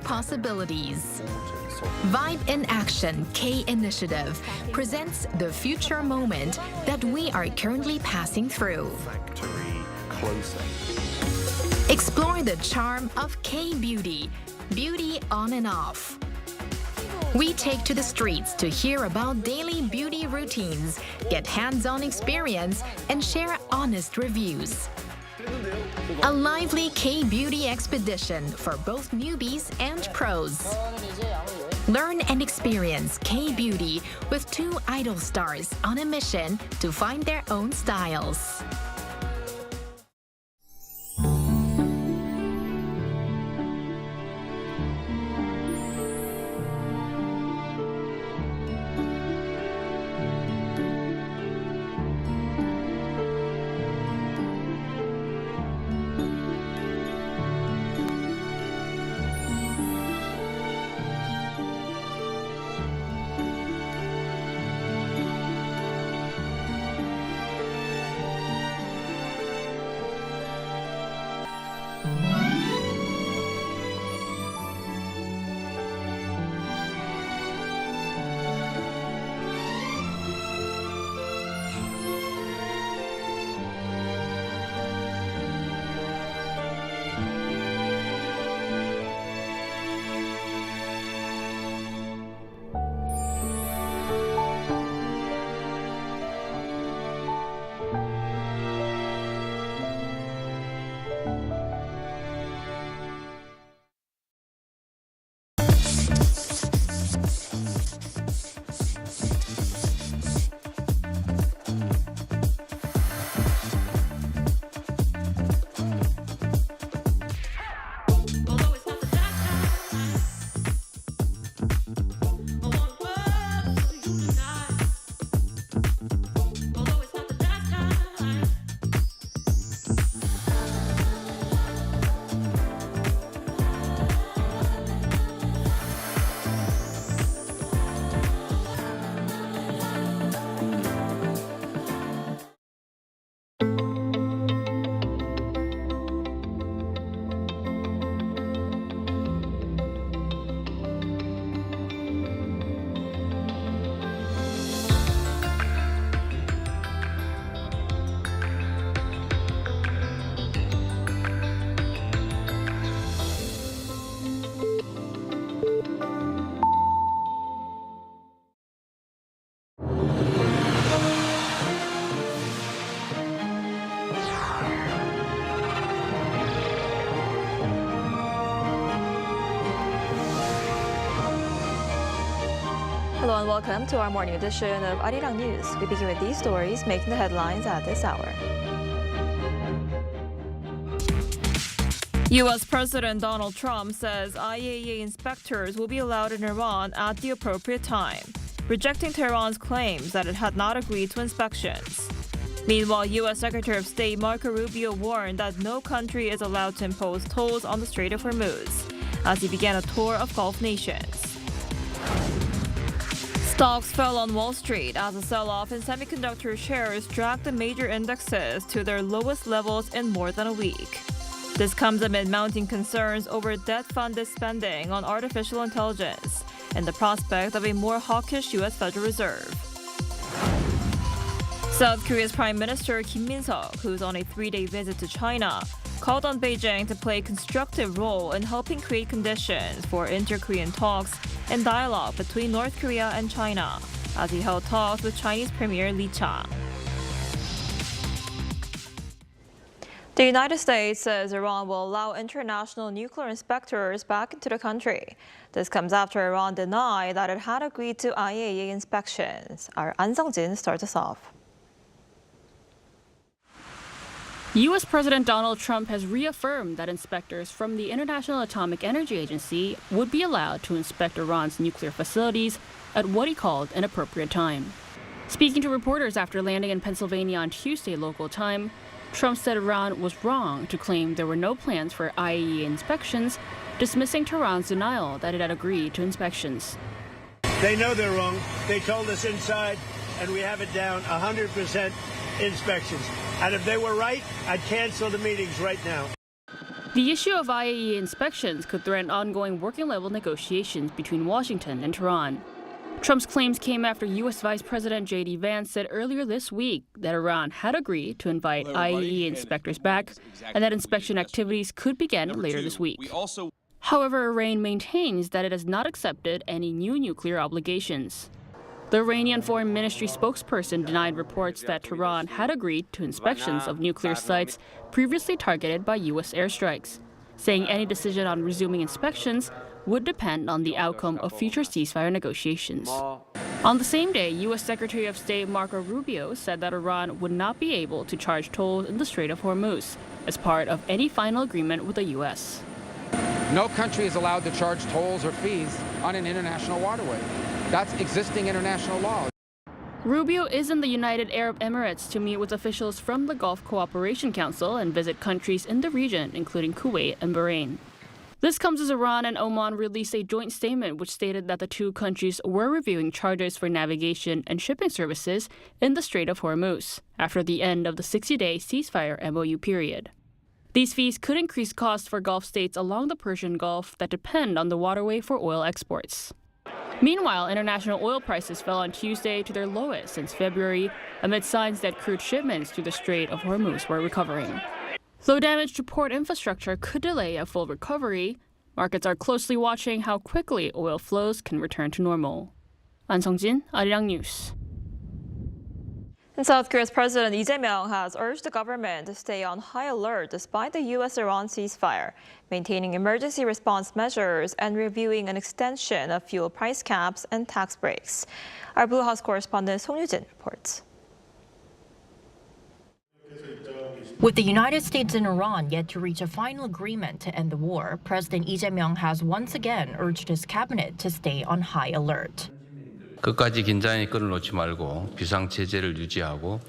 possibilities. Vibe in Action K Initiative presents the future moment that we are currently passing through. Explore the charm of K-beauty, beauty on and off. We take to the streets to hear about daily beauty routines, get hands-on experience, and share honest reviews. A lively K-beauty expedition for both newbies and pros. Learn and experience K-beauty with two idol stars on a mission to find their own styles. Hello and welcome to our morning edition of Arirang News. We begin with these stories making the headlines at this hour. U.S. President Donald Trump says IAEA inspectors will be allowed in Iran at the appropriate time, rejecting Tehran's claims that it had not agreed to inspections. Meanwhile, U.S. Secretary of State Marco Rubio warned that no country is allowed to impose tolls on the Strait of Hormuz as he began a tour of Gulf nations. Stocks fell on Wall Street as a sell-off in semiconductor shares dragged the major indexes to their lowest levels in more than a week. This comes amid mounting concerns over debt-funded spending on artificial intelligence and the prospect of a more hawkish U.S. Federal Reserve. South Korea's Prime Minister Kim Min-seok, who's on a 3-day visit to China, called on Beijing to play a constructive role in helping create conditions for inter-Korean talks and dialogue between North Korea and China, as he held talks with Chinese Premier Li Qiang. The United States says Iran will allow international nuclear inspectors back into the country. This comes after Iran denied that it had agreed to IAEA inspections. Our An Sung-jin starts us off. U.S. President Donald Trump has reaffirmed that inspectors from the International Atomic Energy Agency would be allowed to inspect Iran's nuclear facilities at what he called an appropriate time. Speaking to reporters after landing in Pennsylvania on Tuesday local time, Trump said Iran was wrong to claim there were no plans for IAEA inspections, dismissing Tehran's denial that it had agreed to inspections. They know they're wrong. They told us inside, and we have it down 100% inspections. And if they were right, I'd cancel the meetings right now. The issue of IAEA inspections could threaten ongoing working-level negotiations between Washington and Tehran. Trump's claims came after U.S. Vice President J.D. Vance said earlier this week that Iran had agreed to invite IAEA inspectors back and that inspection activities could begin later this week. However, Iran maintains that it has not accepted any new nuclear obligations. The Iranian Foreign Ministry spokesperson denied reports that Tehran had agreed to inspections of nuclear sites previously targeted by U.S. airstrikes, saying any decision on resuming inspections would depend on the outcome of future ceasefire negotiations. On the same day, U.S. Secretary of State Marco Rubio said that Iran would not be able to charge tolls in the Strait of Hormuz as part of any final agreement with the U.S. No country is allowed to charge tolls or fees on an international waterway. That's existing international law. Rubio is in the United Arab Emirates to meet with officials from the Gulf Cooperation Council and visit countries in the region, including Kuwait and Bahrain. This comes as Iran and Oman released a joint statement which stated that the two countries were reviewing charges for navigation and shipping services in the Strait of Hormuz after the end of the 60-day ceasefire MOU period. These fees could increase costs for Gulf states along the Persian Gulf that depend on the waterway for oil exports. Meanwhile, international oil prices fell on Tuesday to their lowest since February amid signs that crude shipments through the Strait of Hormuz were recovering. Though damage to port infrastructure could delay a full recovery, markets are closely watching how quickly oil flows can return to normal. An Sung-jin, Arirang News. And South Korea's President Lee Jae-myung has urged the government to stay on high alert despite the U.S. Iran ceasefire, maintaining emergency response measures and reviewing an extension of fuel price caps and tax breaks. Our Blue House correspondent Song Yoo-jin reports. With the United States and Iran yet to reach a final agreement to end the war, President Lee Jae-myung has once again urged his cabinet to stay on high alert. 끝까지 긴장의 끈을 놓지 말고 비상체제를 유지하고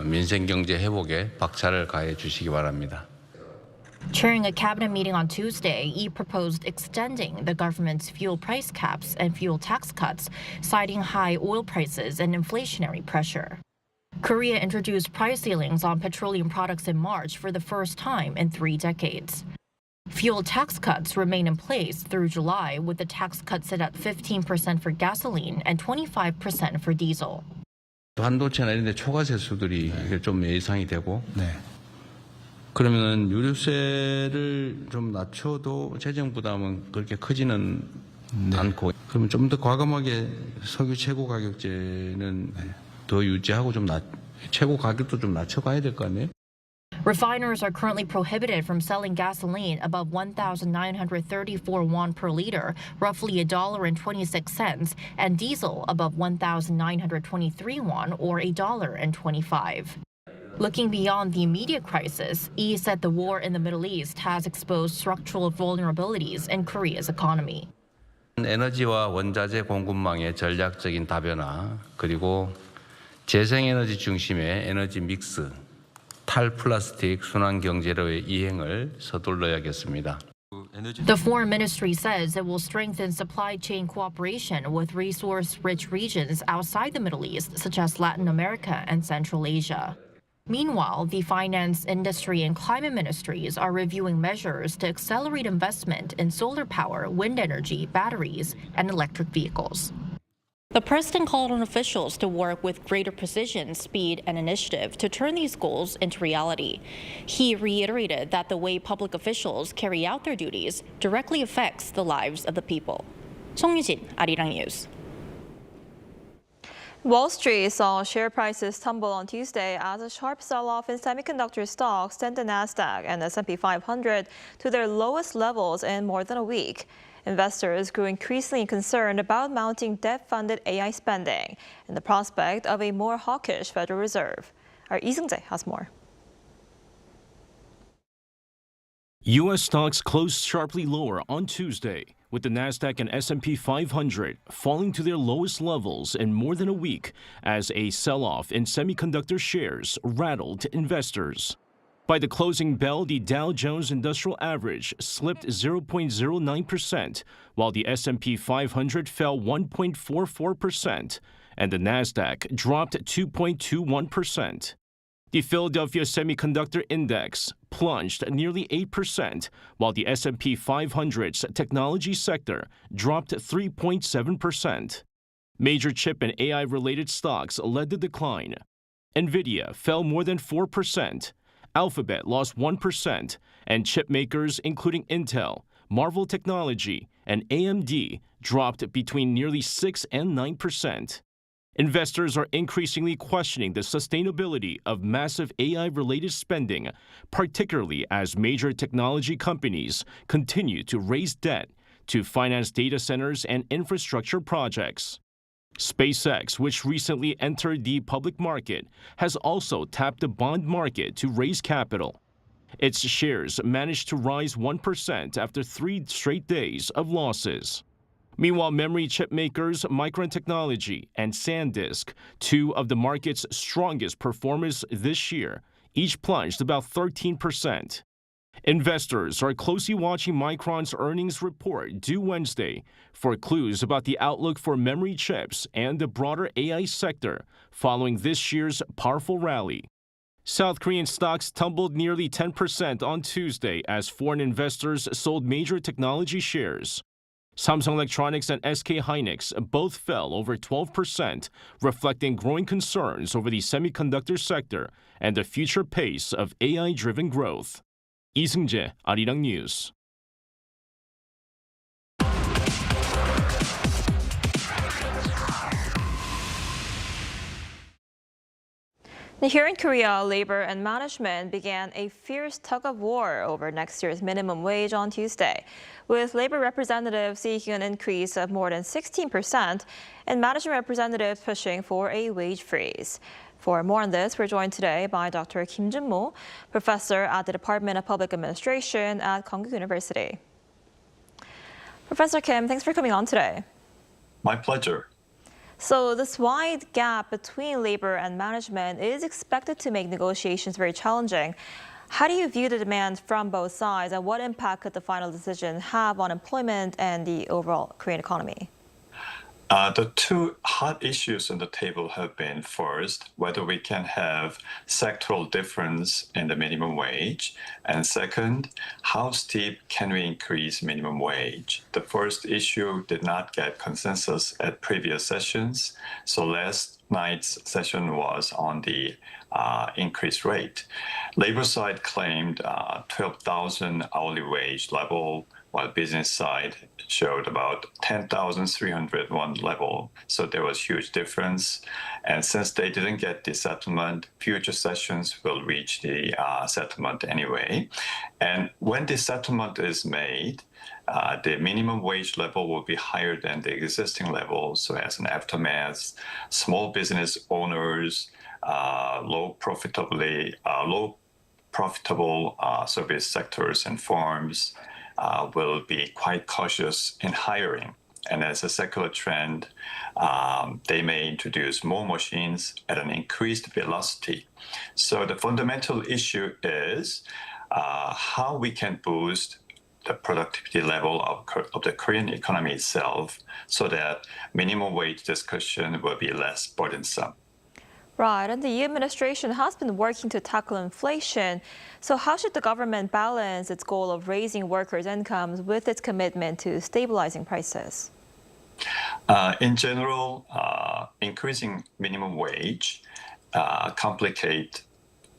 민생 경제 회복에 박차를 가해 주시기 바랍니다. Chairing a cabinet meeting on Tuesday, Lee proposed extending the government's fuel price caps and fuel tax cuts, citing high oil prices and inflationary pressure. Korea introduced price ceilings on petroleum products in March for the first time in 3 decades. Fuel tax cuts remain in place through July, with the tax cut set at 15% for gasoline and 25% for diesel. 반도체나 이런 데 초과 세수들이 좀 예상이 되고 그러면 유류세를 좀 낮춰도 재정 부담은 그렇게 크지는 않고 그러면 좀 더 과감하게 석유 최고 가격제는 더 유지하고 좀 최고 가격도 좀 낮춰가야 될 거 아니에요? Refiners are currently prohibited from selling gasoline above 1,934 won per liter, roughly $1.26, and diesel above 1,923 won, or $1.25. Looking beyond the immediate crisis, Lee said the war in the Middle East has exposed structural vulnerabilities in Korea's economy. 에너지와 원자재 공급망의 전략적인 다변화 그리고 재생에너지 중심의 에너지 믹스 탈플라스틱 순환경제로의 이행을 서둘러야겠습니다. The Foreign Ministry says it will strengthen supply chain cooperation with resource-rich regions outside the Middle East, such as Latin America and Central Asia. Meanwhile, the Finance, Industry, and Climate Ministries are reviewing measures to accelerate investment in solar power, wind energy, batteries, and electric vehicles. The president called on officials to work with greater precision, speed, and initiative to turn these goals into reality. He reiterated that the way public officials carry out their duties directly affects the lives of the people. Song Yoo-jin, Arirang News. Wall Street saw share prices tumble on Tuesday as a sharp sell-off in semiconductor stocks sent the Nasdaq and S&P 500 to their lowest levels in more than a week. Investors grew increasingly concerned about mounting debt-funded AI spending and the prospect of a more hawkish Federal Reserve. Our Lee Seung-jae has more. U.S. stocks closed sharply lower on Tuesday, with the Nasdaq and S&P 500 falling to their lowest levels in more than a week as a sell-off in semiconductor shares rattled investors. By the closing bell, the Dow Jones Industrial Average slipped 0.09%, while the S&P 500 fell 1.44%, and the Nasdaq dropped 2.21%. The Philadelphia Semiconductor Index plunged nearly 8%, while the S&P 500's technology sector dropped 3.7%. Major chip and AI-related stocks led the decline. Nvidia fell more than 4%, Alphabet lost 1%, and chip makers including Intel, Marvell Technology, and AMD dropped between nearly 6 and 9%. Investors are increasingly questioning the sustainability of massive AI-related spending, particularly as major technology companies continue to raise debt to finance data centers and infrastructure projects. SpaceX, which recently entered the public market, has also tapped the bond market to raise capital. Its shares managed to rise 1% after 3 straight days of losses. Meanwhile, memory chip makers Micron Technology and SanDisk, two of the market's strongest performers this year, each plunged about 13%. Investors are closely watching Micron's earnings report due Wednesday for clues about the outlook for memory chips and the broader AI sector following this year's powerful rally. South Korean stocks tumbled nearly 10% on Tuesday as foreign investors sold major technology shares. Samsung Electronics and SK Hynix both fell over 12%, reflecting growing concerns over the semiconductor sector and the future pace of AI-driven growth. 이 승재, 아리랑 뉴스. Here in Korea, labor and management began a fierce tug-of-war over next year's minimum wage on Tuesday, with labor representatives seeking an increase of more than 16% and management representatives pushing for a wage freeze. For more on this, we're joined today by Dr. Kim Jun-mo, professor at the Department of Public Administration at Congo University. Professor Kim, thanks for coming on today. My pleasure. So this wide gap between labor and management is expected to make negotiations very challenging. How do you view the demand from both sides, and what impact could the final decision have on employment and the overall Korean economy? The two hot issues on the table have been, first, whether we can have sectoral difference in the minimum wage, and second, how steep can we increase minimum wage? The first issue did not get consensus at previous sessions, so last night's session was on the increased rate. Labor side claimed 12,000 hourly wage level, while business side showed about 10,301 level. So there was huge difference. And since they didn't get the settlement, future sessions will reach the settlement anyway. And when the settlement is made, the minimum wage level will be higher than the existing level. So as an aftermath, small business owners, low profitable service sectors and firms will be quite cautious in hiring. And as a secular trend, they may introduce more machines at an increased velocity. So the fundamental issue is how we can boost the productivity level of the Korean economy itself so that minimum wage discussion will be less burdensome. Right, and the EU administration has been working to tackle inflation. So how should the government balance its goal of raising workers' incomes with its commitment to stabilizing prices? In general, increasing minimum wage complicate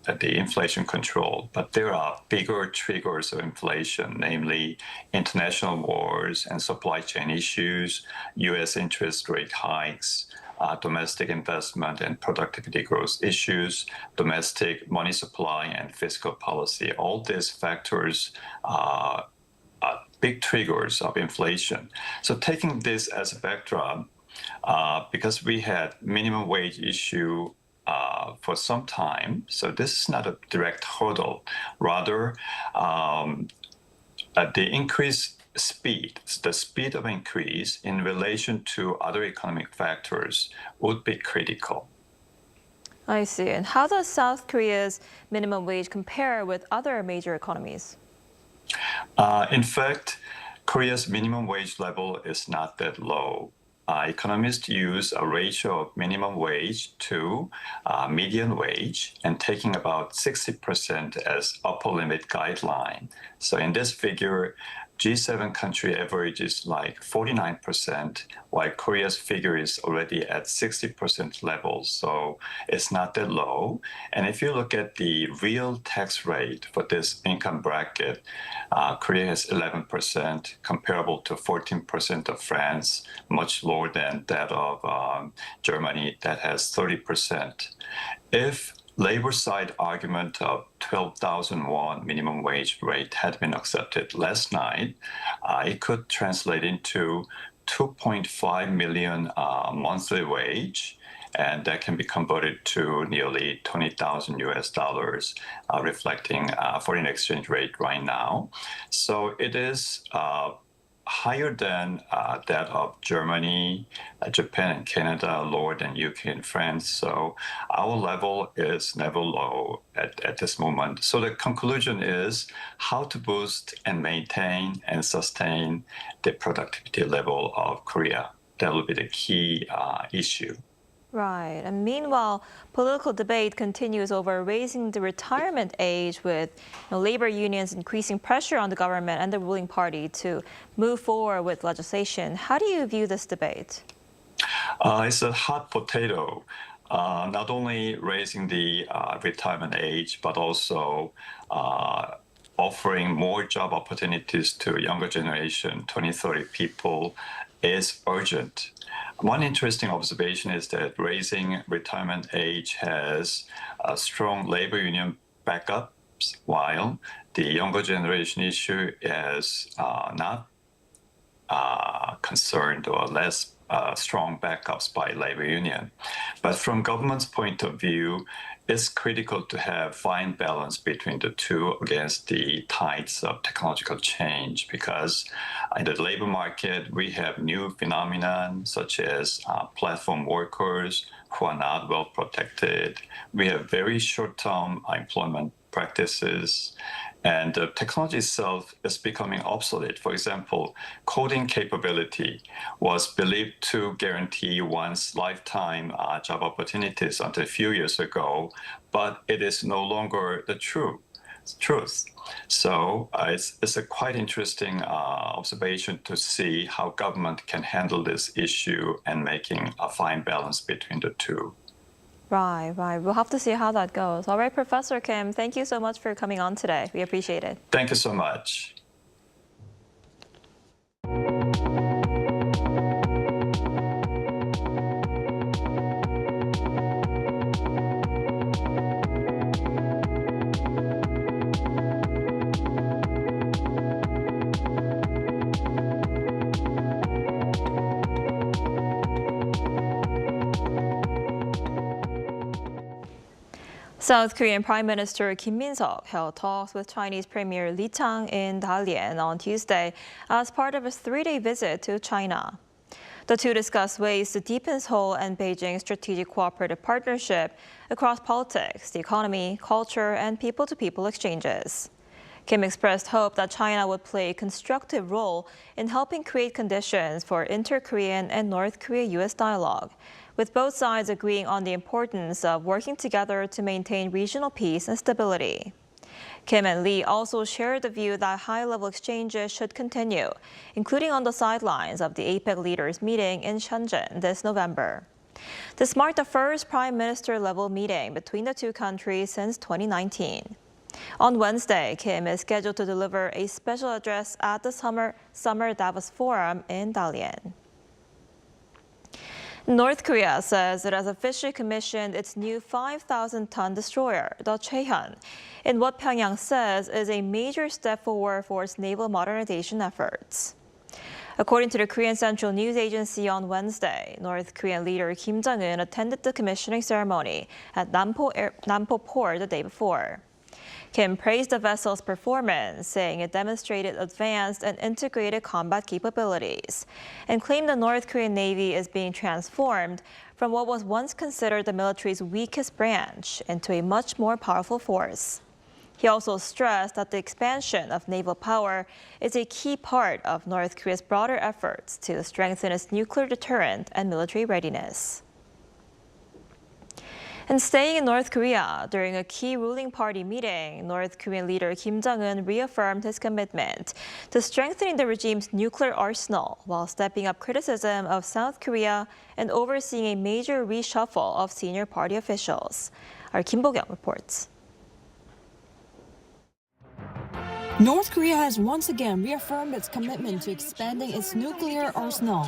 the inflation control, but there are bigger triggers of inflation, namely international wars and supply chain issues, U.S. interest rate hikes, domestic investment and productivity growth issues, domestic money supply and fiscal policy. All these factors are big triggers of inflation. So taking this as a backdrop, because we had minimum wage issue for some time, so this is not a direct hurdle. Rather, the increased speed, the speed of increase in relation to other economic factors would be critical. I see. And how does South Korea's minimum wage compare with other major economies? In fact, Korea's minimum wage level is not that low. economists use a ratio of minimum wage to median wage and taking about 60% as upper limit guideline. So in this figure, G7 country average is like 49%, while Korea's figure is already at 60% level. So it's not that low. And if you look at the real tax rate for this income bracket, Korea has 11%, comparable to 14% of France, much lower than that of Germany that has 30%. If labor side argument of 12,000 won minimum wage rate had been accepted last night, it could translate into 2.5 million monthly wage, and that can be converted to nearly 20,000 US dollars, reflecting foreign exchange rate right now. So it is higher than that of Germany, Japan, and Canada, lower than UK and France. So our level is never low at this moment. So the conclusion is how to boost and maintain and sustain the productivity level of Korea. That will be the key issue. Right. And meanwhile, political debate continues over raising the retirement age with labor unions increasing pressure on the government and the ruling party to move forward with legislation. How do you view this debate? It's a hot potato. Not only raising the retirement age, but also offering more job opportunities to younger generation, 20-30 people, is urgent. One interesting observation is that raising retirement age has a strong labor union backups, while the younger generation issue is not concerned or less strong backups by labor union. But from government's point of view, it's critical to have fine balance between the two against the tides of technological change, because in the labor market, we have new phenomenon such as platform workers who are not well protected. We have very short-term employment practices, and the technology itself is becoming obsolete. For example, coding capability was believed to guarantee one's lifetime job opportunities until a few years ago, but it is no longer the truth. So it's a quite interesting observation to see how government can handle this issue and making a fine balance between the two. Right. We'll have to see how that goes. All right, Professor Kim, thank you so much for coming on today. We appreciate it. Thank you so much. South Korean Prime Minister Kim Min-seok held talks with Chinese Premier Li Chang in Dalian on Tuesday as part of his three-day visit to China. The two discussed ways to deepen Seoul and Beijing's strategic cooperative partnership across politics, the economy, culture, and people-to-people exchanges. Kim expressed hope that China would play a constructive role in helping create conditions for inter-Korean and North Korea-U.S. dialogue, with both sides agreeing on the importance of working together to maintain regional peace and stability. Kim and Lee also shared the view that high-level exchanges should continue, including on the sidelines of the APEC leaders meeting in Shenzhen this November. This marked the first prime minister-level meeting between the two countries since 2019. On Wednesday, Kim is scheduled to deliver a special address at the Summer Davos Forum in Dalian. North Korea says it has officially commissioned its new 5,000-ton destroyer, the Choe Hyon, in what Pyongyang says is a major step forward for its naval modernization efforts. According to the Korean Central News Agency on Wednesday, North Korean leader Kim Jong-un attended the commissioning ceremony at Nampo Port the day before. Kim praised the vessel's performance, saying it demonstrated advanced and integrated combat capabilities, and claimed the North Korean Navy is being transformed from what was once considered the military's weakest branch into a much more powerful force. He also stressed that the expansion of naval power is a key part of North Korea's broader efforts to strengthen its nuclear deterrent and military readiness. And staying in North Korea, during a key ruling party meeting, North Korean leader Kim Jong-un reaffirmed his commitment to strengthening the regime's nuclear arsenal while stepping up criticism of South Korea and overseeing a major reshuffle of senior party officials. Our Kim Bo-kyung reports. North Korea has once again reaffirmed its commitment to expanding its nuclear arsenal.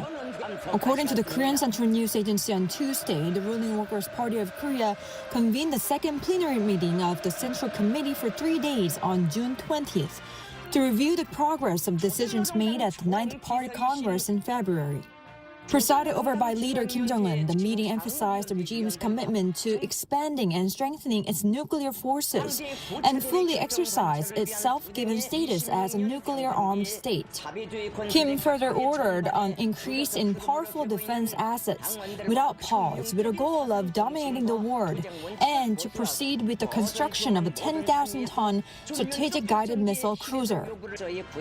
According to the Korean Central News Agency on Tuesday, the ruling Workers' Party of Korea convened the second plenary meeting of the Central Committee for 3 days on June 20th to review the progress of decisions made at the 9th Party Congress in February. Presided over by leader Kim Jong-un, the meeting emphasized the regime's commitment to expanding and strengthening its nuclear forces and fully exercise its self-given status as a nuclear-armed state. Kim further ordered an increase in powerful defense assets without pause, with a goal of dominating the world, and to proceed with the construction of a 10,000-ton strategic guided missile cruiser.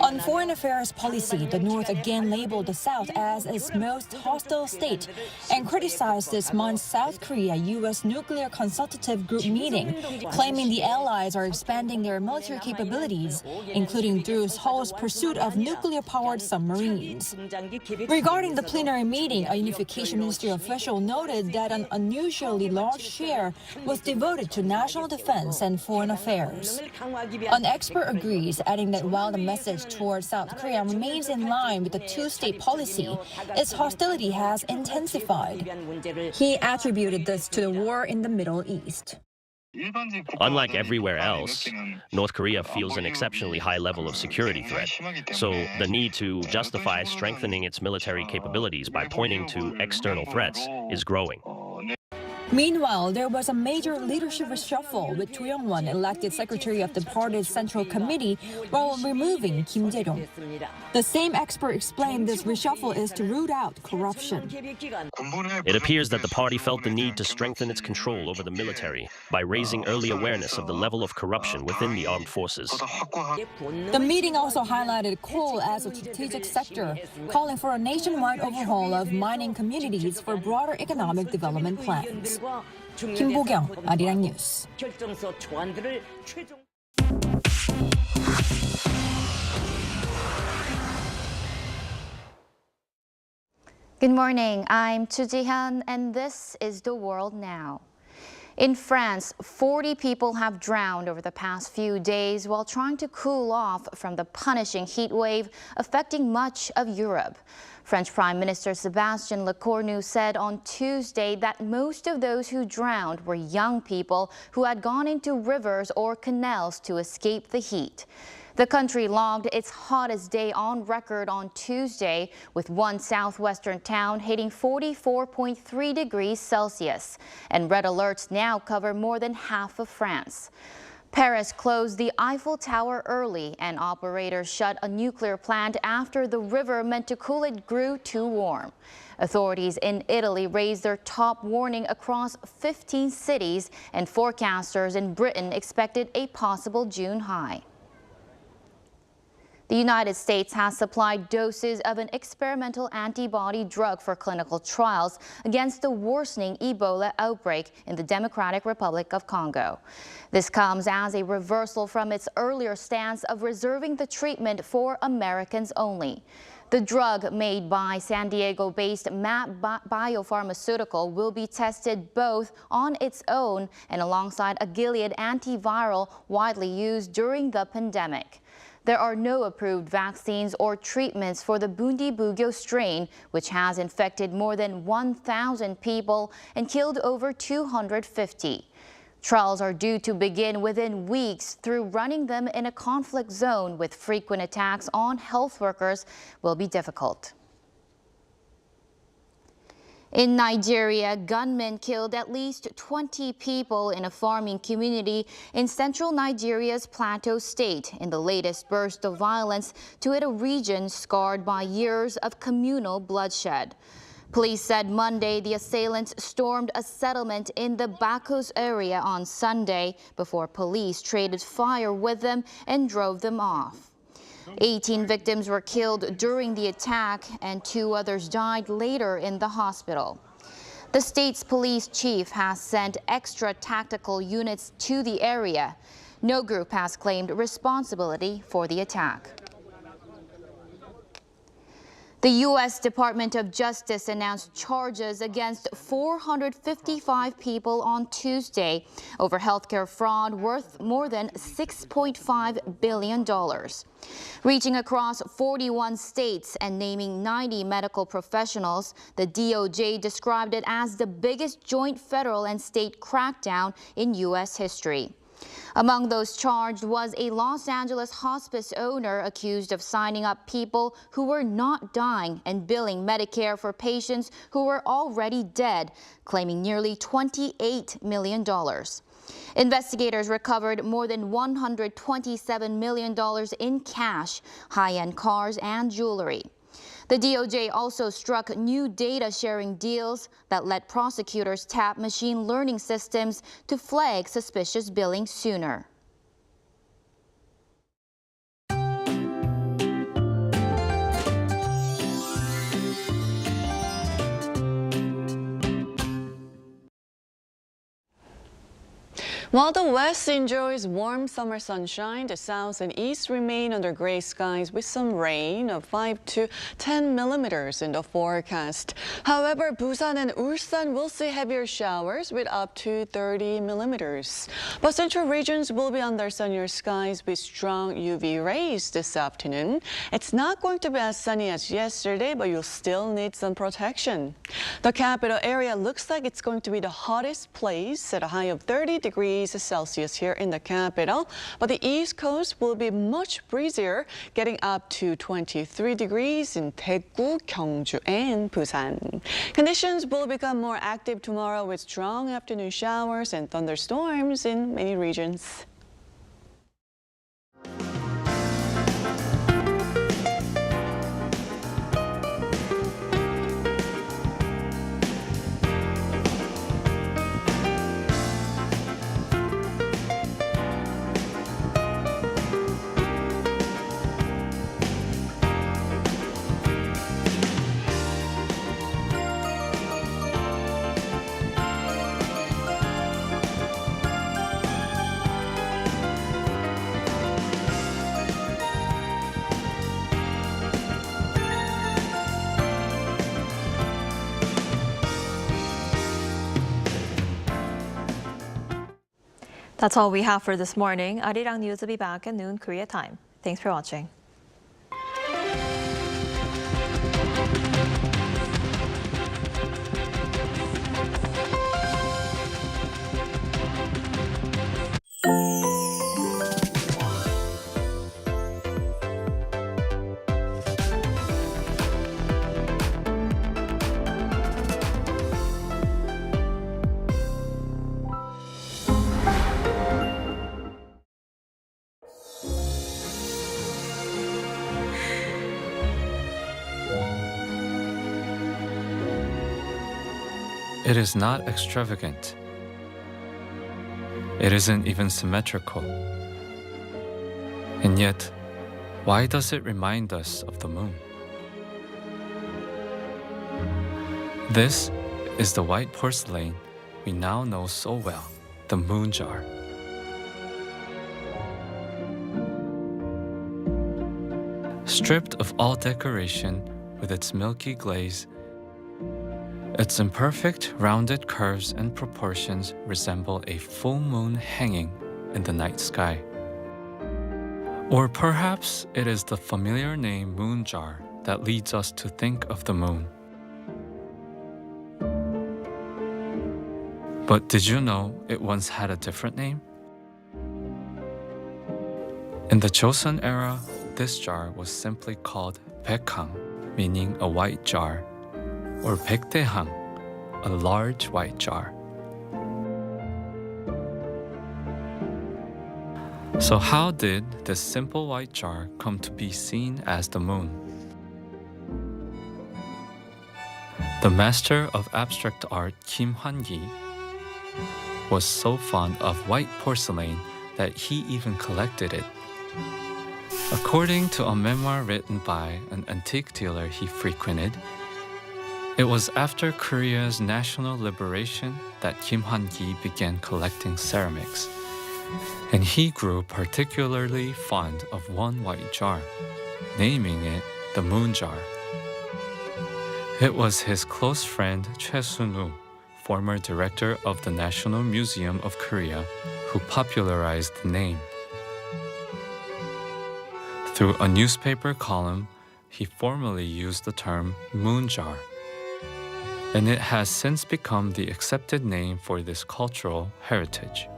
On foreign affairs policy, the North again labeled the South as its most hostile state and criticized this month's South Korea-U.S. nuclear consultative group meeting, claiming the allies are expanding their military capabilities, including through Seoul's pursuit of nuclear-powered submarines. Regarding the plenary meeting, a unification ministry official noted that an unusually large share was devoted to national defense and foreign affairs. An expert agrees, adding that while the message towards South Korea remains in line with the two-state policy, its hostility has intensified. He attributed this to the war in the Middle East. Unlike everywhere else, North Korea feels an exceptionally high level of security threat. So the need to justify strengthening its military capabilities by pointing to external threats is growing. Meanwhile, there was a major leadership reshuffle, with Choe Hyon-class elected secretary of the party's Central Committee while removing Kim Jae-ryong. The same expert explained this reshuffle is to root out corruption. It appears that the party felt the need to strengthen its control over the military by raising early awareness of the level of corruption within the armed forces. The meeting also highlighted coal as a strategic sector, calling for a nationwide overhaul of mining communities for broader economic development plans. Kim Bo-kyung, Arirang News. Good morning, I'm Choe Hyon, and this is The World Now. In France, 40 people have drowned over the past few days while trying to cool off from the punishing heat wave affecting much of Europe. French Prime Minister Sébastien Lecornu said on Tuesday that most of those who drowned were young people who had gone into rivers or canals to escape the heat. The country logged its hottest day on record on Tuesday, with one southwestern town hitting 44.3 degrees Celsius, and red alerts now cover more than half of France. Paris closed the Eiffel Tower early, and operators shut a nuclear plant after the river meant to cool it grew too warm. Authorities in Italy raised their top warning across 15 cities, and forecasters in Britain expected a possible June high. The United States has supplied doses of an experimental antibody drug for clinical trials against the worsening Ebola outbreak in the Democratic Republic of Congo. This comes as a reversal from its earlier stance of reserving the treatment for Americans only. The drug, made by San Diego-based MAP Biopharmaceutical, will be tested both on its own and alongside a Gilead antiviral widely used during the pandemic. There are no approved vaccines or treatments for the Bundibugyo strain, which has infected more than 1,000 people and killed over 250. Trials are due to begin within weeks. Through running them in a conflict zone with frequent attacks on health workers will be difficult. In Nigeria, gunmen killed at least 20 people in a farming community in central Nigeria's Plateau state in the latest burst of violence to hit a region scarred by years of communal bloodshed. Police said Monday the assailants stormed a settlement in the Bacchus area on Sunday before police traded fire with them and drove them off. 18 victims were killed during the attack and 2 others died later in the hospital. The state's police chief has sent extra tactical units to the area. No group has claimed responsibility for the attack. The U.S. Department of Justice announced charges against 455 people on Tuesday over healthcare fraud worth more than $6.5 billion. Reaching across 41 states and naming 90 medical professionals, the DOJ described it as the biggest joint federal and state crackdown in U.S. history. Among those charged was a Los Angeles hospice owner accused of signing up people who were not dying and billing Medicare for patients who were already dead, claiming nearly $28 million. Investigators recovered more than $127 million in cash, high-end cars, and jewelry. The DOJ also struck new data-sharing deals that let prosecutors tap machine learning systems to flag suspicious billing sooner. While the West enjoys warm summer sunshine, the South and East remain under gray skies with some rain of 5 to 10 millimeters in the forecast. However, Busan and Ulsan will see heavier showers with up to 30 millimeters. But central regions will be under sunnier skies with strong UV rays this afternoon. It's not going to be as sunny as yesterday, but you'll still need some protection. The capital area looks like it's going to be the hottest place at a high of 30 degrees Celsius here in the capital, but the East Coast will be much breezier, getting up to 23 degrees in Daegu, Gyeongju, and Busan. Conditions will become more active tomorrow with strong afternoon showers and thunderstorms in many regions. That's all we have for this morning. Arirang News will be back at noon Korea time. Thanks for watching. It is not extravagant. It isn't even symmetrical. And yet, why does it remind us of the moon? This is the white porcelain we now know so well, the moon jar. Stripped of all decoration with its milky glaze, its imperfect, rounded curves and proportions resemble a full moon hanging in the night sky. Or perhaps it is the familiar name moon jar that leads us to think of the moon. But did you know it once had a different name? In the Joseon era, this jar was simply called 백항, meaning a white jar, or 백대항, a large white jar. So how did this simple white jar come to be seen as the moon? The master of abstract art, Kim Han-gi, was so fond of white porcelain that he even collected it. According to a memoir written by an antique dealer he frequented, it was after Korea's national liberation that Kim Han-gi began collecting ceramics, and he grew particularly fond of one white jar, naming it the moon jar. It was his close friend Choe Sun-woo, former director of the National Museum of Korea, who popularized the name. Through a newspaper column, he formally used the term moon jar, and it has since become the accepted name for this cultural heritage.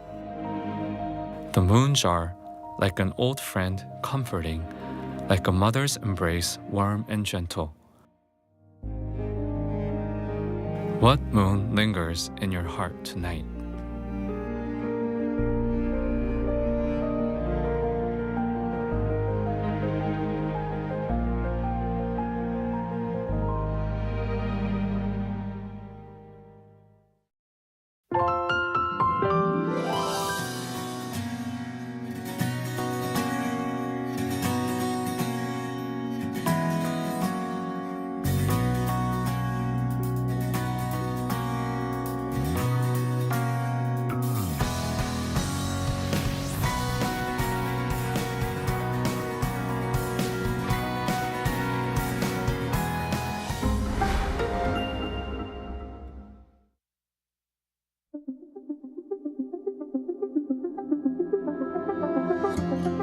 The moon jar, like an old friend, comforting, like a mother's embrace, warm and gentle. What moon lingers in your heart tonight?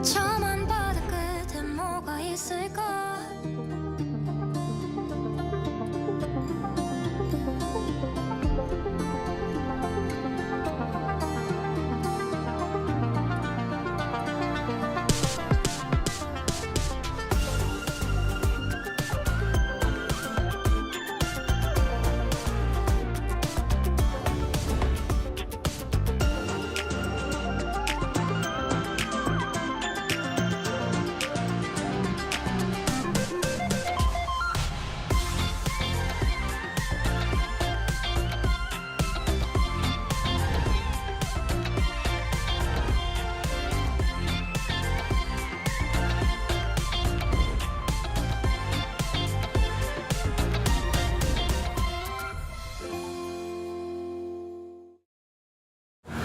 저만 바다 끝에 뭐가 있을까?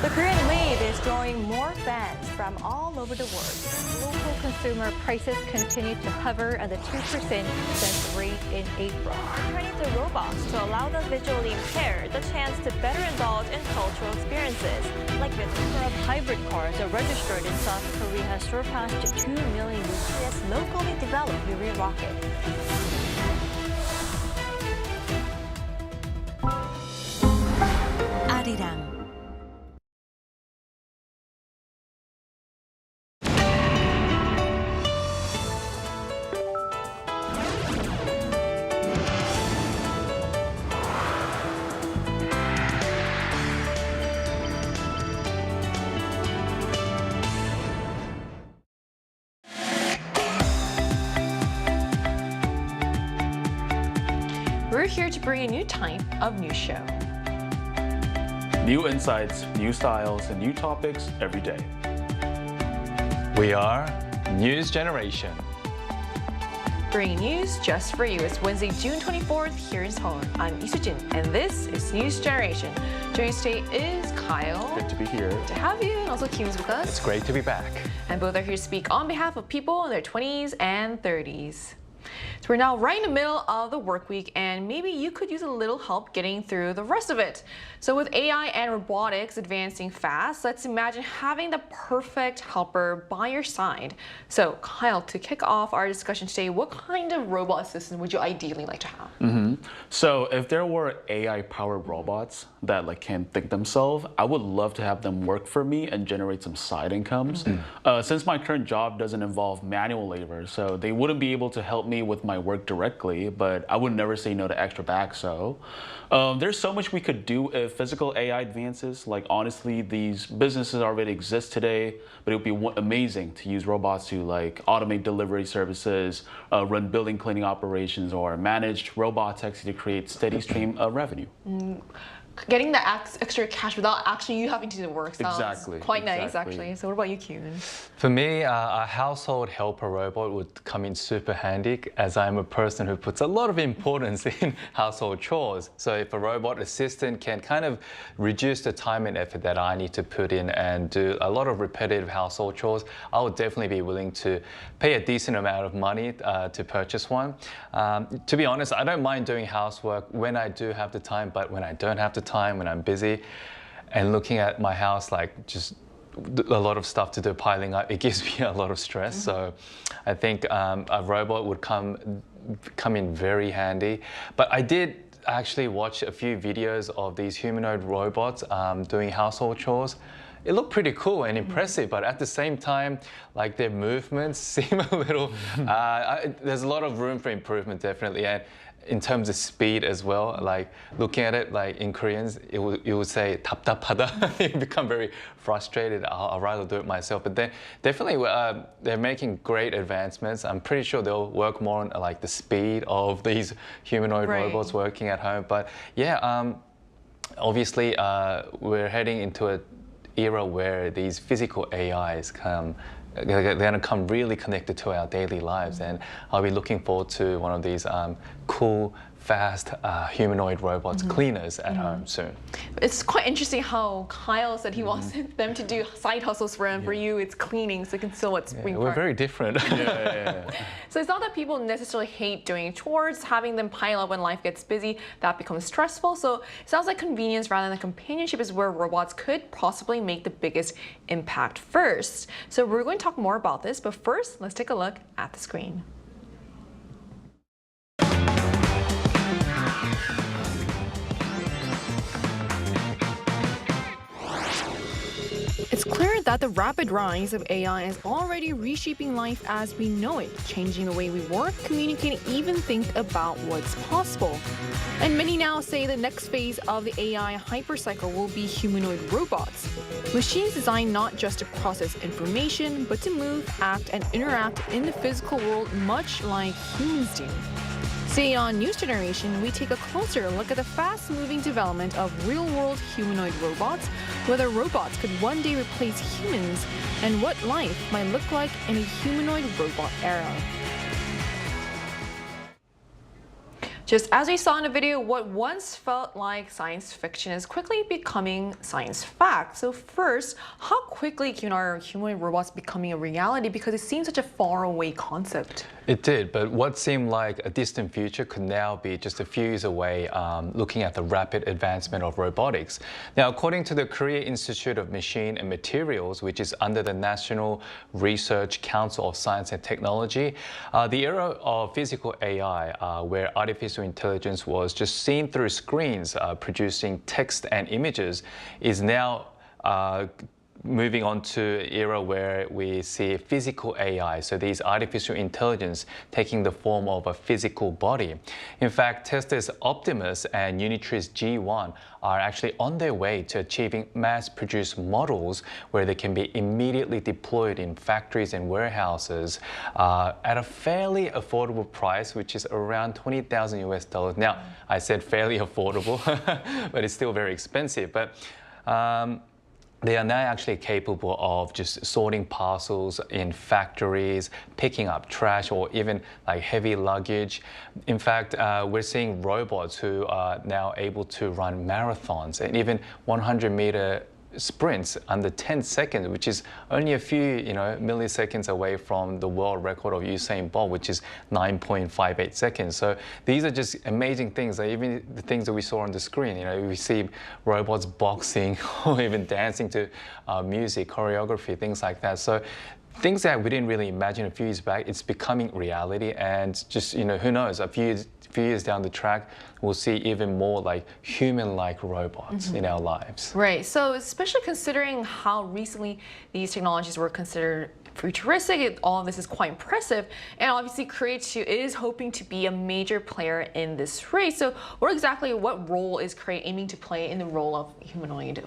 The Korean wave is drawing more fans from all over the world. Local consumer prices continue to hover at the 2% since rate in April. Turning to robots to allow the visually impaired the chance to better indulge in cultural experiences. Like the number of hybrid cars are registered in South Korea has surpassed 2 million using its locally developed Yuri rocket. Arirang. We're here to bring a new type of news show. New insights, new styles, and new topics every day. We are News Generation. Bringing news just for you. It's Wednesday, June 24th here in Seoul. I'm Lee Soo-jin, and this is News Generation. Joining us today is Kyle. Good to be here. Good to have you, and also Kim's with us. It's great to be back. And both are here to speak on behalf of people in their 20s and 30s. So we're now right in the middle of the work week, and maybe you could use a little help getting through the rest of it. So with AI and robotics advancing fast, let's imagine having the perfect helper by your side. So Kyle, to kick off our discussion today, what kind of robot assistant would you ideally like to have? So if there were AI-powered robots that can think themselves, I would love to have them work for me and generate some side incomes. Since my current job doesn't involve manual labor, so they wouldn't be able to help me me with my work directly, but I would never say no to extra back. So there's so much we could do if physical AI advances. Like honestly, these businesses already exist today, but it would be amazing to use robots to like automate delivery services, run building cleaning operations, or manage robot taxi to create steady stream of revenue. Getting the extra cash without actually you having to do the work sounds quite nice, actually. So what about you, Kyun? For me, a household helper robot would come in super handy, as I'm a person who puts a lot of importance in household chores. So if a robot assistant can kind of reduce the time and effort that I need to put in and do a lot of repetitive household chores, I would definitely be willing to pay a decent amount of money to purchase one. To be honest, I don't mind doing housework when I do have the time, but when I don't have the time, when I'm busy and looking at my house, like just a lot of stuff to do piling up, it gives me a lot of stress. So I think a robot would come in very handy. But I did actually watch a few videos of these humanoid robots doing household chores. It looked pretty cool and impressive, but at the same time, like their movements seem a little, there's a lot of room for improvement, definitely. And in terms of speed as well, like looking at it, like in Koreans, you would say 답답하다. You become very frustrated. I'll rather do it myself. But then definitely they're making great advancements. I'm pretty sure they'll work more on like the speed of these humanoid robots working at home. But yeah, obviously we're heading into an era where these physical AIs they're going to come really connected to our daily lives, and I'll be looking forward to one of these cool, fast humanoid robots, cleaners at home soon. It's quite interesting how Kyle said he wants them to do side hustles for him. For you, it's cleaning, so you can still we're very different. So it's not that people necessarily hate doing chores, having them pile up when life gets busy, that becomes stressful. So it sounds like convenience rather than companionship is where robots could possibly make the biggest impact first. So we're going to talk more about this, but first, let's take a look at the screen. It's clear that the rapid rise of AI is already reshaping life as we know it, changing the way we work, communicate, and even think about what's possible. And many now say the next phase of the AI hypercycle will be humanoid robots. Machines designed not just to process information, but to move, act, and interact in the physical world much like humans do. Today on News Generation, we take a closer look at the fast-moving development of real-world humanoid robots, whether robots could one day replace humans, and what life might look like in a humanoid robot era. Just as we saw in the video, what once felt like science fiction is quickly becoming science fact. So first, how quickly can our humanoid robots becoming a reality? Because it seems such a faraway concept. It did, but what seemed like a distant future could now be just a few years away, looking at the rapid advancement of robotics. Now, according to the Korea Institute of Machine and Materials, which is under the National Research Council of Science and Technology, the era of physical AI, where artificial intelligence was just seen through screens, producing text and images, is now moving on to an era where we see physical AI, so these artificial intelligence taking the form of a physical body. In fact, Tesla's Optimus and Unitri's G1 are actually on their way to achieving mass-produced models where they can be immediately deployed in factories and warehouses at a fairly affordable price, which is around $20,000 US. Now, I said fairly affordable, but it's still very expensive. But they are now actually capable of just sorting parcels in factories, picking up trash, or even like heavy luggage. In fact, we're seeing robots who are now able to run marathons and even 100-meter sprints under 10 seconds, which is only a few milliseconds away from the world record of Usain Bolt, which is 9.58 seconds. So these are just amazing things. Like even the things that we saw on the screen, we see robots boxing or even dancing to music, choreography, things like that. So things that we didn't really imagine a few years back, it's becoming reality. And just, who knows, a few years down the track, we'll see even more like human-like robots in our lives. Right. So especially considering how recently these technologies were considered futuristic. All of this is quite impressive. And obviously Korea-U.S is hoping to be a major player in this race. So what role is Korea aiming to play in the role of humanoid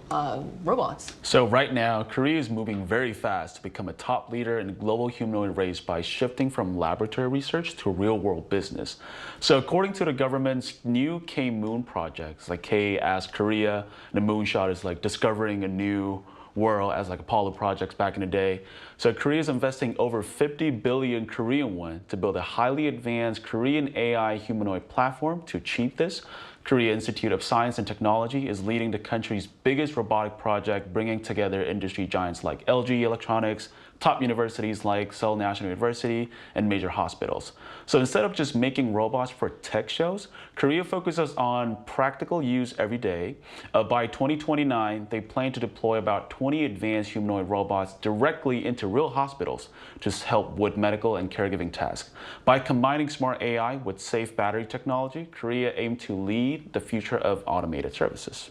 robots? So right now, Korea is moving very fast to become a top leader in the global humanoid race by shifting from laboratory research to real-world business. So according to the government's new K-Moon projects, like K as Korea, and the moonshot is like discovering a new world as like Apollo projects back in the day. So Korea is investing over 50 billion Korean won to build a highly advanced Korean AI humanoid platform. To achieve this, Korea Institute of Science and Technology is leading the country's biggest robotic project, bringing together industry giants like LG Electronics, top universities like Seoul National University, and major hospitals. So instead of just making robots for tech shows, Korea focuses on practical use every day. By 2029, they plan to deploy about 20 advanced humanoid robots directly into real hospitals to help with medical and caregiving tasks. By combining smart AI with safe battery technology, Korea aims to lead the future of automated services.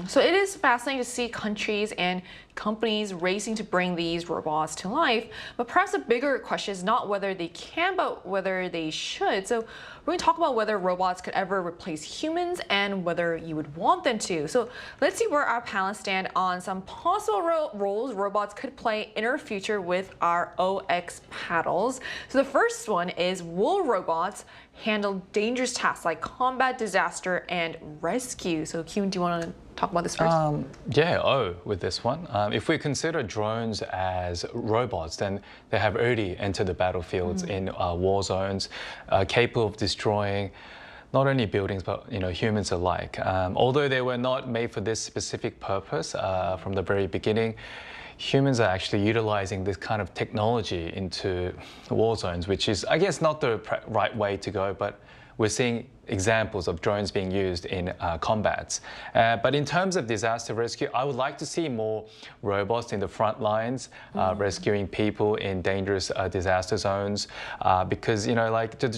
So it is fascinating to see countries and companies racing to bring these robots to life. But perhaps a bigger question is not whether they can, but whether they should. So we're going to talk about whether robots could ever replace humans and whether you would want them to. So let's see where our panelists stand on some possible roles robots could play in our future with our OX paddles. So the first one is, will robots handle dangerous tasks like combat, disaster, and rescue? So Kyun, do you want to talk about this first? With this one. If we consider drones as robots, then they have already entered the battlefields in war zones, capable of destroying not only buildings, but humans alike. Although they were not made for this specific purpose from the very beginning, humans are actually utilizing this kind of technology into war zones, which is, I guess, not the right way to go, but we're seeing examples of drones being used in combats. But in terms of disaster rescue, I would like to see more robots in the front lines, rescuing people in dangerous disaster zones. Because, like the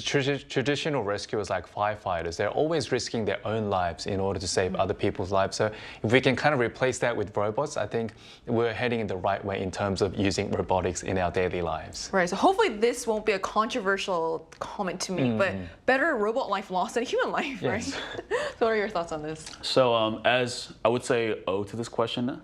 traditional rescuers like firefighters, they're always risking their own lives in order to save other people's lives. So if we can kind of replace that with robots, I think we're heading in the right way in terms of using robotics in our daily lives. Right, so hopefully this won't be a controversial comment to make, but better robot life lost than human life, right? So what are your thoughts on this? So as I would say to this question,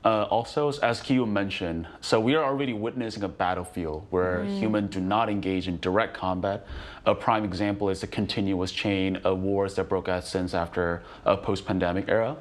also, as Kyu mentioned, so we are already witnessing a battlefield where humans do not engage in direct combat. A prime example is the continuous chain of wars that broke out since after a post-pandemic era.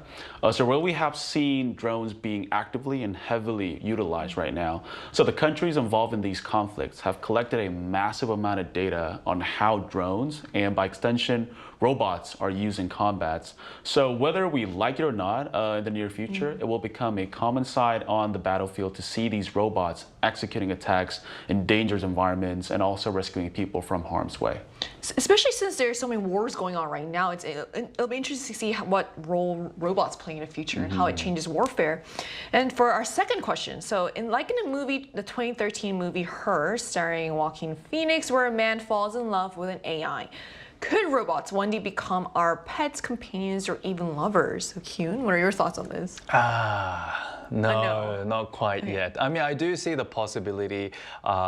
So where we have seen drones being actively and heavily utilized right now. So the countries involved in these conflicts have collected a massive amount of data on how drones, and by extension, robots, are used in combats. So whether we like it or not, in the near future, it will become a common sight on the battlefield to see these robots executing attacks in dangerous environments and also rescuing people from harm's way. Especially since there are so many wars going on right now, it'll be interesting to see what role robots play in the future and how it changes warfare. And for our second question, so in the movie, the 2013 movie Her, starring Joaquin Phoenix, where a man falls in love with an AI, could robots one day become our pets, companions, or even lovers? So Kyun, what are your thoughts on this? No, not quite yet. I mean, I do see the possibility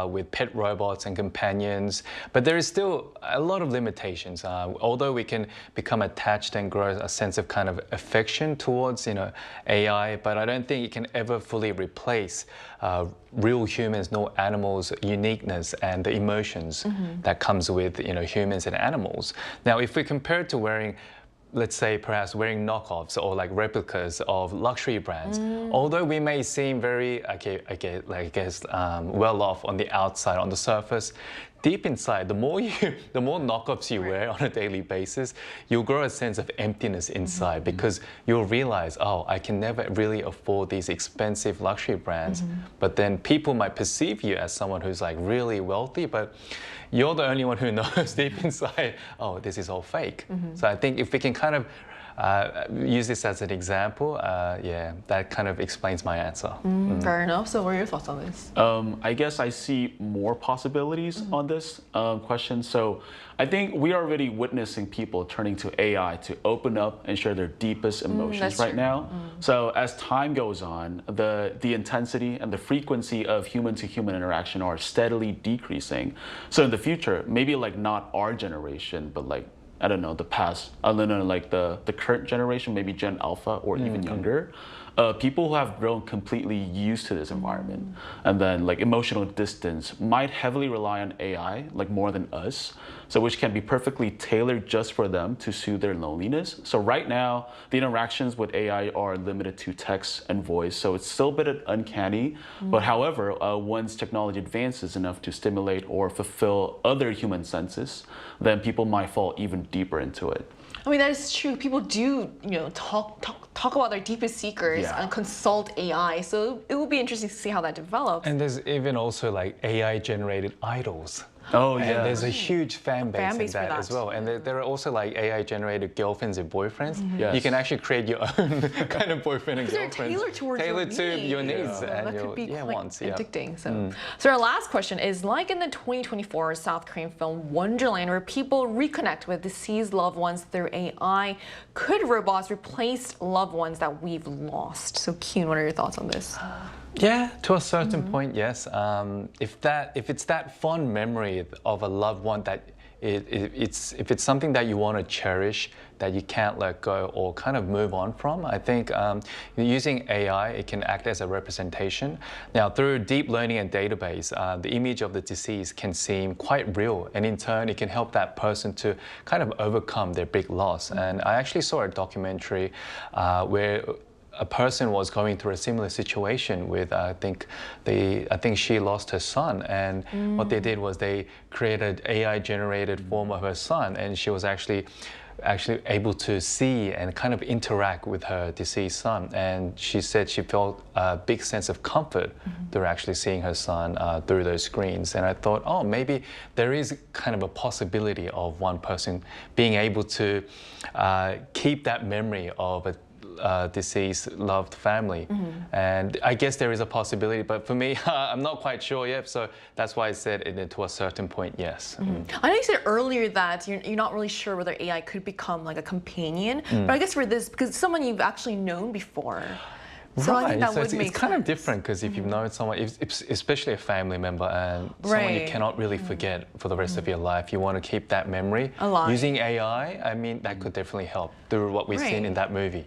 with pet robots and companions, but there is still a lot of limitations. Although we can become attached and grow a sense of kind of affection towards, AI, but I don't think it can ever fully replace real humans nor animals' uniqueness and the emotions that comes with, humans and animals. Now, if we compare it to wearing, let's say, perhaps wearing knockoffs or like replicas of luxury brands, although we may seem very, well off on the outside, on the surface, deep inside, the more knockoffs you wear on a daily basis, you'll grow a sense of emptiness inside because you'll realize, oh, I can never really afford these expensive luxury brands. But then people might perceive you as someone who's like really wealthy, but you're the only one who knows deep inside, oh, this is all fake. So I think if we can kind of use this as an example, yeah, that kind of explains my answer. Fair enough. So what are your thoughts on this? I guess I see more possibilities on this question. So I think we are already witnessing people turning to AI to open up and share their deepest emotions right now. So as time goes on, the intensity and the frequency of human-to-human interaction are steadily decreasing. So in the future, maybe like not our generation, but like, I don't know, the past, I don't know, like the current generation, maybe Gen Alpha or even younger, people who have grown completely used to this environment. And then like emotional distance might heavily rely on AI, like more than us, so which can be perfectly tailored just for them to soothe their loneliness. So right now, the interactions with AI are limited to text and voice, so it's still a bit uncanny. But however, once technology advances enough to stimulate or fulfill other human senses, then people might fall even deeper into it. I mean, that is true. People do, talk about their deepest secrets and consult AI. So it will be interesting to see how that develops. And there's even also like AI-generated idols. Oh, and yeah. there's a huge fan base in that as well. And there are also like AI-generated girlfriends and boyfriends. Yes. You can actually create your own kind of boyfriend and girlfriend. Tailored to your needs and that your could be quite wants. addicting. So our last question is, like in the 2024 South Korean film Wonderland, where people reconnect with deceased loved ones through AI, could robots replace loved ones that we've lost? So Kyun, what are your thoughts on this? Yeah, to a certain point, yes. If it's that fond memory of a loved one that if it's something that you want to cherish, that you can't let go or kind of move on from, I think using AI, it can act as a representation. Now, through deep learning and database, the image of the deceased can seem quite real, and in turn, it can help that person to kind of overcome their big loss. And I actually saw a documentary where a person was going through a similar situation with, I think she lost her son, and what they did was they created AI-generated form of her son, and she was actually able to see and kind of interact with her deceased son. And she said she felt a big sense of comfort through actually seeing her son through those screens. And I thought, oh, maybe there is kind of a possibility of one person being able to keep that memory of a deceased loved family. And I guess there is a possibility, but for me, I'm not quite sure yet, so that's why I said it to a certain point, yes. I know you said earlier that you're not really sure whether AI could become like a companion, but I guess for this, because it's someone you've actually known before. So I think that would make it's kind of different, because if you've known someone, especially a family member, and someone you cannot really forget for the rest of your life, you want to keep that memory. Using AI, I mean, that could definitely help through what we've seen in that movie.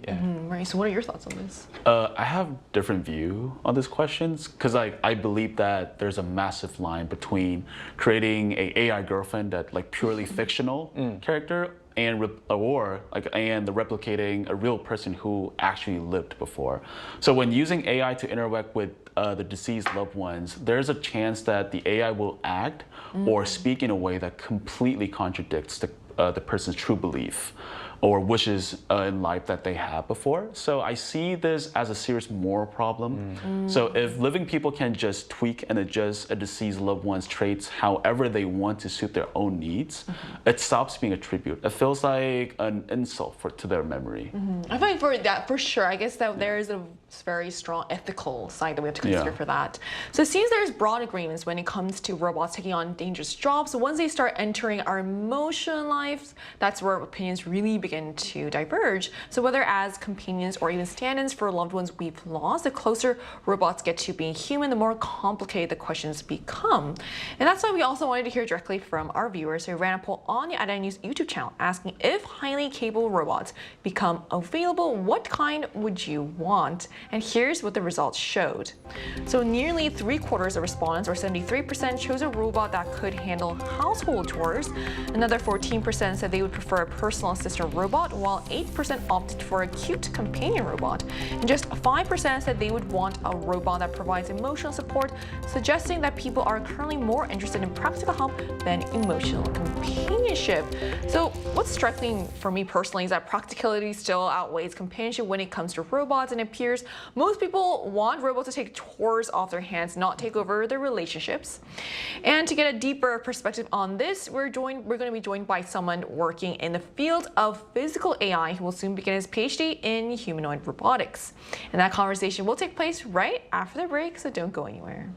Right, so what are your thoughts on this? I have a different view on these questions, because I believe that there's a massive line between creating an AI girlfriend that like purely fictional character and the replicating a real person who actually lived before. So when using AI to interact with the deceased loved ones, there's a chance that the AI will act or speak in a way that completely contradicts the person's true belief or wishes in life that they had before. So I see this as a serious moral problem. So if living people can just tweak and adjust a deceased loved one's traits however they want to suit their own needs, it stops being a tribute. It feels like an insult to their memory. I think for that, for sure, I guess that there is a very strong ethical side that we have to consider for that. So it seems there's broad agreements when it comes to robots taking on dangerous jobs. So once they start entering our emotional lives, that's where opinions really begin to diverge. So whether as companions or even stand-ins for loved ones we've lost, the closer robots get to being human, the more complicated the questions become. And that's why we also wanted to hear directly from our viewers. So we ran a poll on the IAEA News YouTube channel asking, if highly capable robots become available, what kind would you want? And here's what the results showed. So nearly 3/4 of respondents, or 73%, chose a robot that could handle household chores. Another 14% said they would prefer a personal assistant robot, while 8% opted for a cute companion robot. And just 5% said they would want a robot that provides emotional support, suggesting that people are currently more interested in practical help than emotional companionship. So what's striking for me personally is that practicality still outweighs companionship when it comes to robots, and it appears most people want robots to take chores off their hands, not take over their relationships. And to get a deeper perspective on this, we're going to be joined by someone working in the field of physical AI who will soon begin his PhD in humanoid robotics. And that conversation will take place right after the break, so don't go anywhere.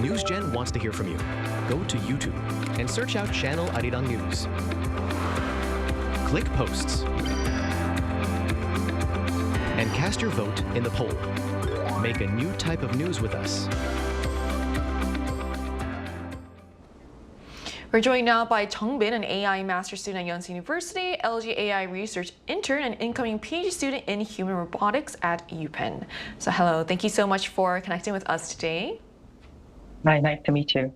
NewsGen wants to hear from you. Go to YouTube and search out channel Arirang News. Click Posts and cast your vote in the poll. Make a new type of news with us. We're joined now by Chung Bin, an AI master student at Yonsei University, LG AI research intern, and incoming PhD student in human robotics at UPenn. So hello, thank you so much for connecting with us today. Hi, nice to meet you.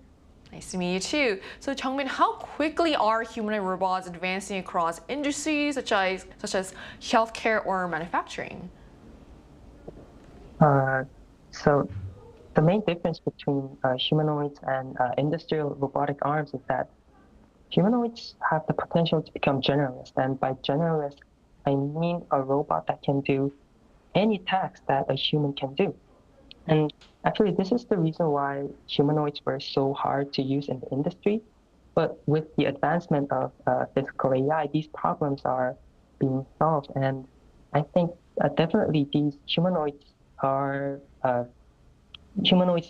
Nice to meet you too. So Chung Bin, how quickly are humanoid robots advancing across industries such as healthcare or manufacturing? So the main difference between humanoids and industrial robotic arms is that humanoids have the potential to become generalist. And by generalist, I mean a robot that can do any task that a human can do. And actually, this is the reason why humanoids were so hard to use in the industry. But with the advancement of physical AI, these problems are being solved. And I think definitely these humanoids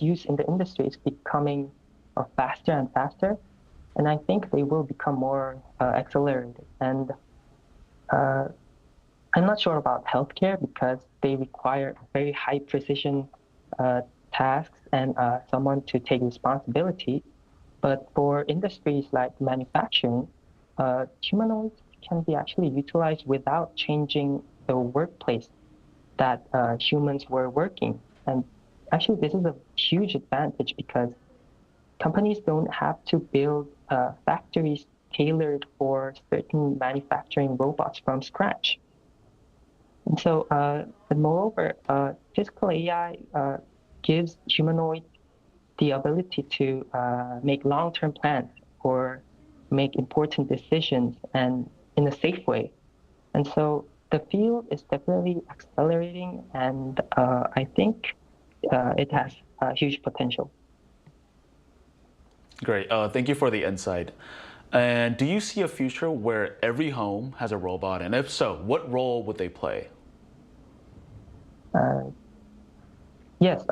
use in the industry is becoming faster and faster. And I think they will become more accelerated. And I'm not sure about healthcare because they require very high precision tasks and someone to take responsibility. But for industries like manufacturing, humanoids can be actually utilized without changing the workplace that humans were working. And actually, this is a huge advantage because companies don't have to build factories tailored for certain manufacturing robots from scratch. And so, and moreover, physical AI gives humanoids the ability to make long-term plans or make important decisions and in a safe way. And so the field is definitely accelerating, and I think it has huge potential. Great. Thank you for the insight. And do you see a future where every home has a robot? And if so, what role would they play? Yes,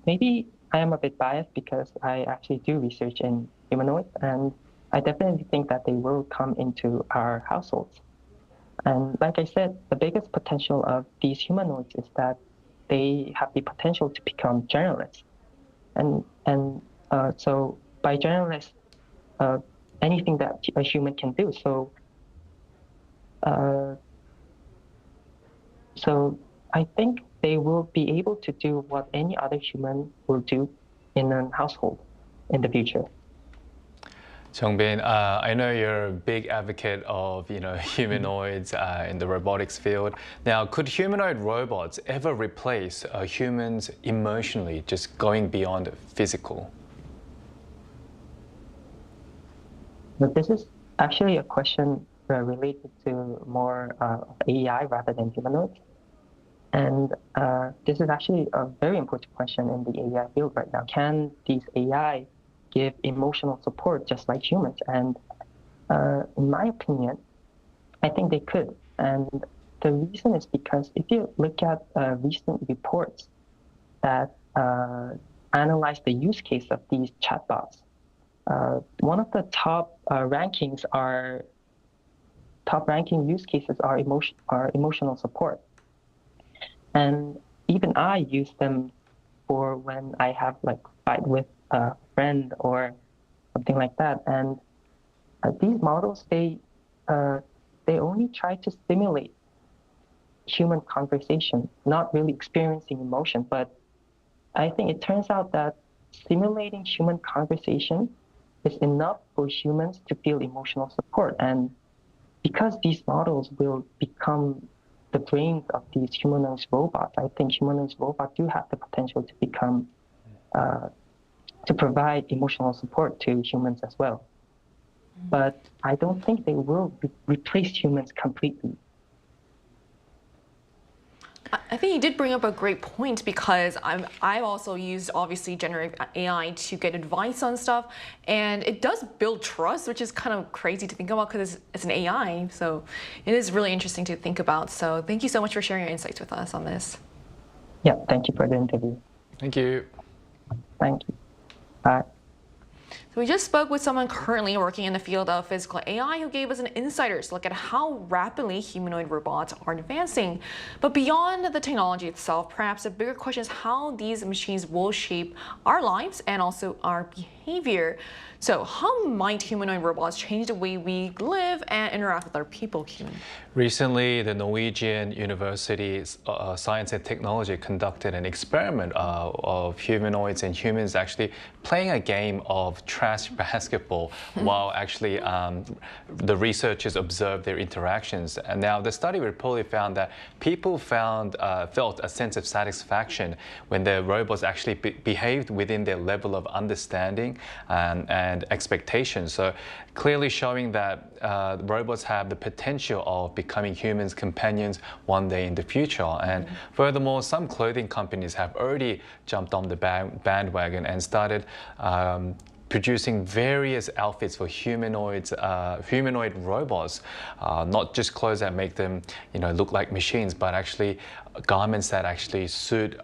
maybe I am a bit biased because I actually do research in humanoids, and I definitely think that they will come into our households. And like I said, the biggest potential of these humanoids is that they have the potential to become generalists. And so by generalist, anything that a human can do. So I think they will be able to do what any other human will do in a household in the future. Chung-bin, I know you're a big advocate of humanoids in the robotics field. Now, could humanoid robots ever replace humans emotionally, just going beyond physical? But this is actually a question related to more AI rather than humanoids. And this is actually a very important question in the AI field right now. Can these AI give emotional support just like humans? And in my opinion, I think they could. And the reason is because if you look at recent reports that analyze the use case of these chatbots, one of the top ranking use cases are emotional support. And even I use them for when I have fight with a friend or something like that. And these models, they only try to simulate human conversation, not really experiencing emotion. But I think it turns out that simulating human conversation is enough for humans to feel emotional support. And because these models will become the brains of these humanoid robots, I think humanoid robots do have the potential to become, to provide emotional support to humans as well. But I don't think they will replace humans completely. I think you did bring up a great point because I've also used obviously generative AI to get advice on stuff, and it does build trust, which is kind of crazy to think about because it's an AI. So it is really interesting to think about. So thank you so much for sharing your insights with us on this. Yeah, thank you for the interview. Thank you. Thank you. Bye. So we just spoke with someone currently working in the field of physical AI who gave us an insider's look at how rapidly humanoid robots are advancing. But beyond the technology itself, perhaps a bigger question is how these machines will shape our lives and also our behavior. So how might humanoid robots change the way we live and interact with our people, Kyun? Recently, the Norwegian University Science and Technology conducted an experiment of humanoids and humans actually playing a game of trash basketball while actually the researchers observed their interactions. And now the study reportedly found that people felt a sense of satisfaction when the robots actually behaved within their level of understanding and expectations. So clearly showing that robots have the potential of becoming humans' companions one day in the future. And furthermore, some clothing companies have already jumped on the bandwagon and started producing various outfits for humanoid robots, not just clothes that make them, look like machines, but actually garments that actually suit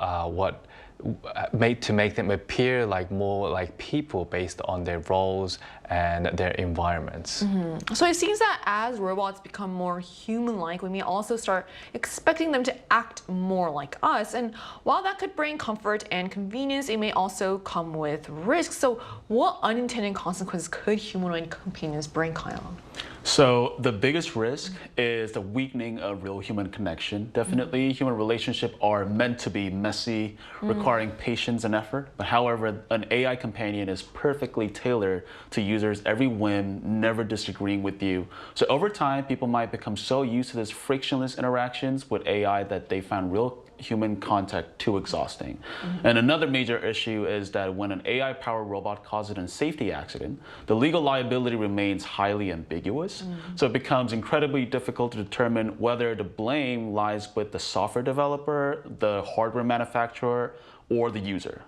made to make them appear more like people based on their roles and their environments. So it seems that as robots become more human-like, we may also start expecting them to act more like us. And while that could bring comfort and convenience, it may also come with risks. So what unintended consequences could humanoid companions bring, Kyle? So the biggest risk is the weakening of real human connection. Definitely, human relationships are meant to be messy, requiring patience and effort. But however, an AI companion is perfectly tailored to users' every whim, never disagreeing with you. So over time, people might become so used to this frictionless interactions with AI that they find real human contact too exhausting. And another major issue is that when an AI-powered robot causes a safety accident, the legal liability remains highly ambiguous. So it becomes incredibly difficult to determine whether the blame lies with the software developer, the hardware manufacturer, or the user.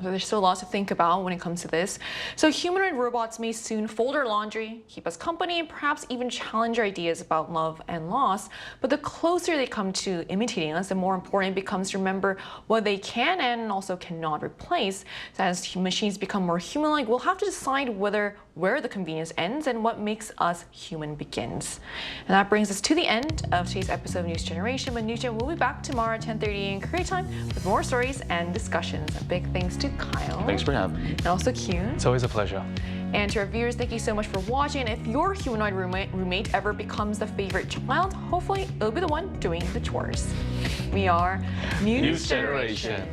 So there's still lots to think about when it comes to this. So humanoid robots may soon fold our laundry, keep us company, and perhaps even challenge our ideas about love and loss. But the closer they come to imitating us, the more important it becomes to remember what they can and also cannot replace. So as machines become more human-like, we'll have to decide where the convenience ends and what makes us human begins. And that brings us to the end of today's episode of News Generation. But News Gen will be back tomorrow at 10:30 in Korea time with more stories and discussions. A big thanks to Kyle. Thanks for having me. And also Kyun. It's always a pleasure. And to our viewers, thank you so much for watching. And if your humanoid roommate ever becomes the favorite child, hopefully it'll be the one doing the chores. We are News Generation.